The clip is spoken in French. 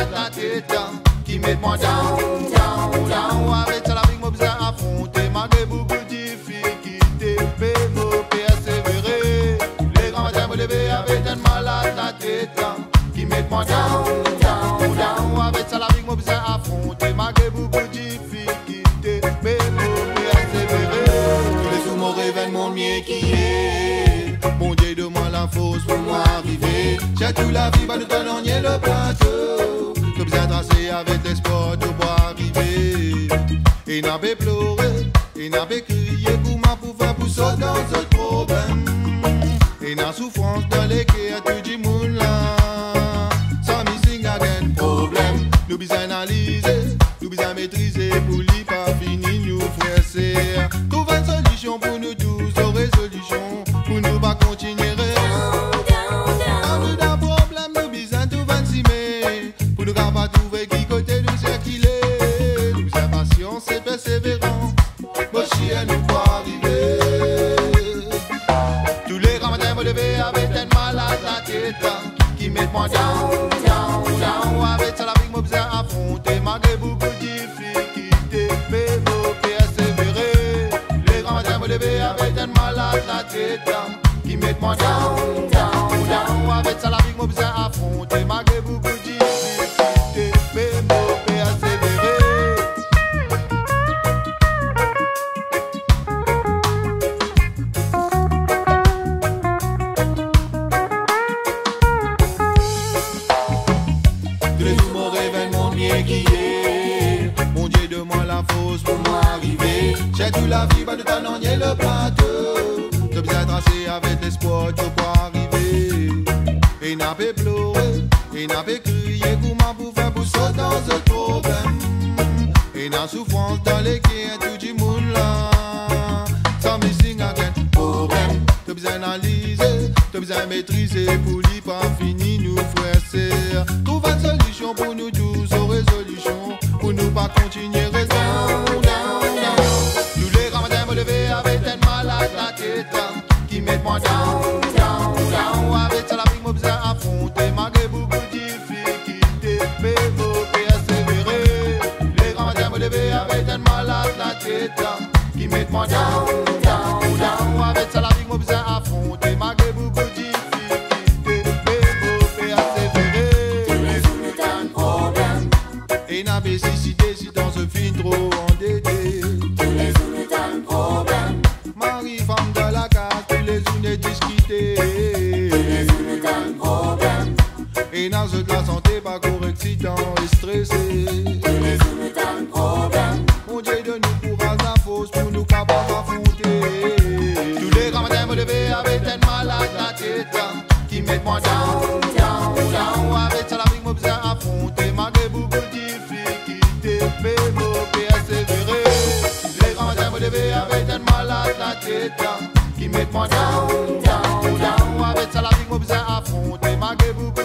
malade la tête, qui met moi down, down, down. Avec ça la vie moi besoin affronter, malgré beaucoup de difficultés, mais moi persévérer. Les grands matins me lever avec un malade la tête, qui met moi down, down, down. Avec ça la vie moi besoin affronter, malgré beaucoup de difficultés, mais moi persévérer. Tous les jours mon réveil mon mieux qui est, mon Dieu de moi la force pour moi arriver. J'ai toute la vie, pas de talent, ni le plateau. Tout bien tracé avec l'espoir de pouvoir arriver. Et n'a pas pleuré, et n'a pas crié pour ma pouvoir pour sauter dans ce problème. Et n'a souffrance dans les cœurs, tout du monde là. Sans missing again problème. Nous besoin analyser, nous besoin maîtriser pour l'y pas fini nous frères sœurs. Trouver une solution pour nous tous, aux résolutions pour nous pas continuer. C'est persévérance, moi chien nous pour arriver. Tous les grands matins me lever avec un malade la tête, qui met moi down, down, down. Avec ça la vie moi besoin affronter, malgré beaucoup de difficultés, mais moi persévérer. Les grands matins me lever avec un malade la tête, qui met moi down, down, down. Avec ça la vie moi besoin affronter, malgré beaucoup de difficultés, mais moi persévérer. Mon Dieu de moi la force pour moi arriver. J'ai toute la vie, pas de talent, ni le plateau. Tout bien tracé avec l'espoir de pouvoir arriver. Et n'a pas pleuré, et n'a pas crié pour ma pouvoir pour sauter dans ce problème. Et n'a souffrance dans les cœurs, tout du monde là. Sans missing again problème. Tout bien analyser, tout bien maîtriser pour l'y pas fini nous frères sœurs. Trouve une solution pour nous tous, aux résolutions pour nous pas continuer raison. Tous les grands matins me lever avec un malade la tête, qui met moi down, down, down. Avec ça la vie moi besoin affronter, malgré beaucoup de difficultés, mais moi persévérer. Les grands matins me lever avec un malade la tête, qui met moi down, down, down. Avec ça la vie moi besoin affronter, malgré beaucoup de difficultés, mais moi persévérer. Tous les jours nous t'as un problème. Et n'a pas décidé si dans ce film trop endetté. Tous les jours nous t'as un problème. Marie, femme de la case, tous les jours n'est discuté. Tous les jours nous t'as un problème. Et dans ce de la santé, pas correct, excitant et stressé. Tous les jours nous t'as un problème. Mon Dieu de nous courage la force pour nous capables d'affronter. Tous les grands matins me lever avec un malade la tête, qui met moi down, down, down. Avec ça la vie moi besoin affronter, malgré beaucoup de difficultés, mais moi persévérer. Les grands matins me lever avec un malade la tête, qui met moi down, down, down. Avec ça la vie moi besoin affronter, malgré beaucoup